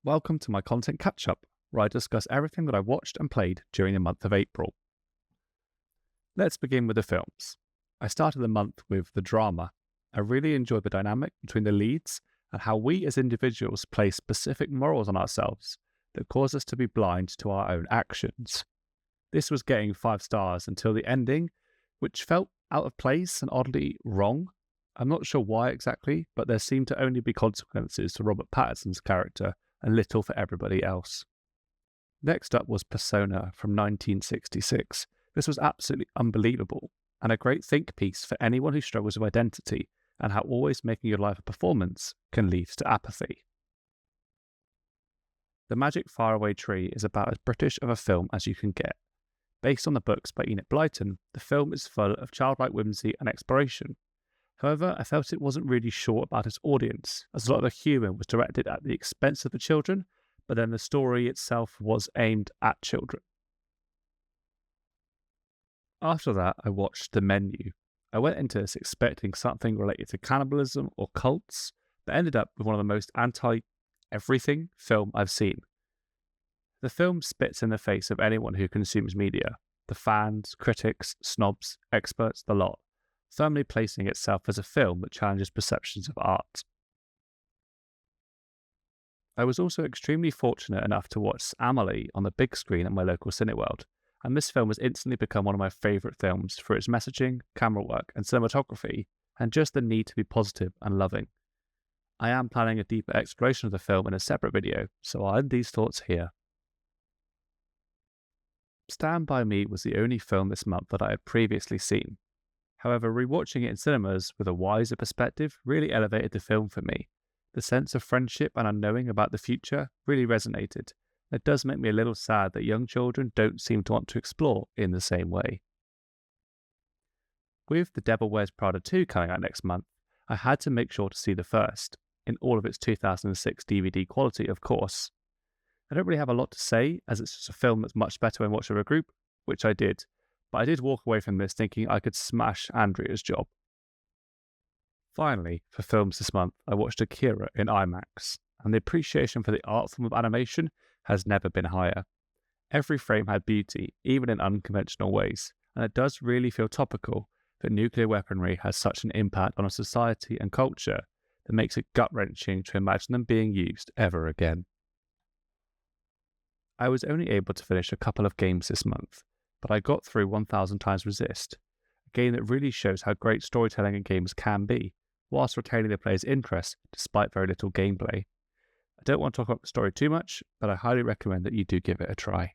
Welcome to my content catch-up, where I discuss everything that I watched and played during the month of April. Let's begin with the films. I started the month with the drama. I really enjoyed the dynamic between the leads and how we as individuals place specific morals on ourselves that cause us to be blind to our own actions. This was getting 5 stars until the ending, which felt out of place and oddly wrong. I'm not sure why exactly, but there seemed to only be consequences to Robert Pattinson's character and little for everybody else. Next up was Persona from 1966. This was absolutely unbelievable, and a great think piece for anyone who struggles with identity and how always making your life a performance can lead to apathy. The Magic Faraway Tree is about as British of a film as you can get. Based on the books by Enid Blyton, the film is full of childlike whimsy and exploration. However, I felt it wasn't really sure about its audience, as a lot of the humour was directed at the expense of the children, but then the story itself was aimed at children. After that, I watched The Menu. I went into this expecting something related to cannibalism or cults, but ended up with one of the most anti-everything film I've seen. The film spits in the face of anyone who consumes media, the fans, critics, snobs, experts, the lot, firmly placing itself as a film that challenges perceptions of art. I was also extremely fortunate enough to watch Amelie on the big screen at my local Cineworld, and this film has instantly become one of my favourite films for its messaging, camera work and cinematography, and just the need to be positive and loving. I am planning a deeper exploration of the film in a separate video, so I'll end these thoughts here. Stand By Me was the only film this month that I had previously seen. However, rewatching it in cinemas with a wiser perspective really elevated the film for me. The sense of friendship and unknowing about the future really resonated. It does make me a little sad that young children don't seem to want to explore in the same way. With The Devil Wears Prada 2 coming out next month, I had to make sure to see the first, in all of its 2006 DVD quality, of course. I don't really have a lot to say, as it's just a film that's much better when watched with a group, which I did. But I did walk away from this thinking I could smash Andrea's job. Finally, for films this month, I watched Akira in IMAX, and the appreciation for the art form of animation has never been higher. Every frame had beauty, even in unconventional ways, and it does really feel topical that nuclear weaponry has such an impact on a society and culture that makes it gut-wrenching to imagine them being used ever again. I was only able to finish a couple of games this month, but I got through 1000 Times Resist, a game that really shows how great storytelling in games can be, whilst retaining the player's interest despite very little gameplay. I don't want to talk about the story too much, but I highly recommend that you do give it a try.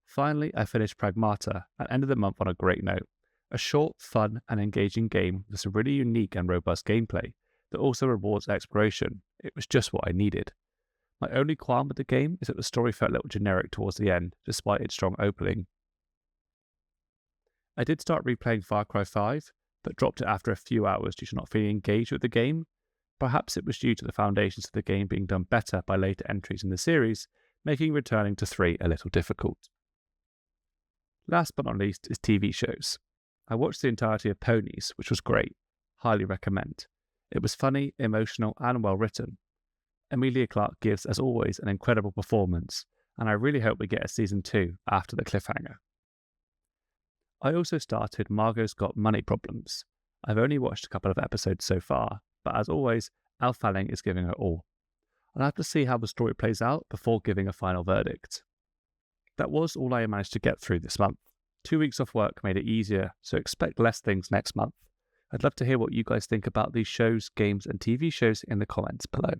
Finally, I finished Pragmata and ended the month on a great note. A short, fun and engaging game with some really unique and robust gameplay that also rewards exploration. It was just what I needed. My only qualm with the game is that the story felt a little generic towards the end, despite its strong opening. I did start replaying Far Cry 5, but dropped it after a few hours due to not feeling engaged with the game. Perhaps it was due to the foundations of the game being done better by later entries in the series, making returning to 3 a little difficult. Last but not least is TV shows. I watched the entirety of Ponies, which was great. Highly recommend. It was funny, emotional and well written. Emilia Clarke gives, as always, an incredible performance, and I really hope we get a season 2 after the cliffhanger. I also started Margot's Got Money Problems. I've only watched a couple of episodes so far, but as always, Elle Fanning is giving her all. I'll have to see how the story plays out before giving a final verdict. That was all I managed to get through this month. 2 weeks off work made it easier, so expect less things next month. I'd love to hear what you guys think about these shows, games and TV shows in the comments below.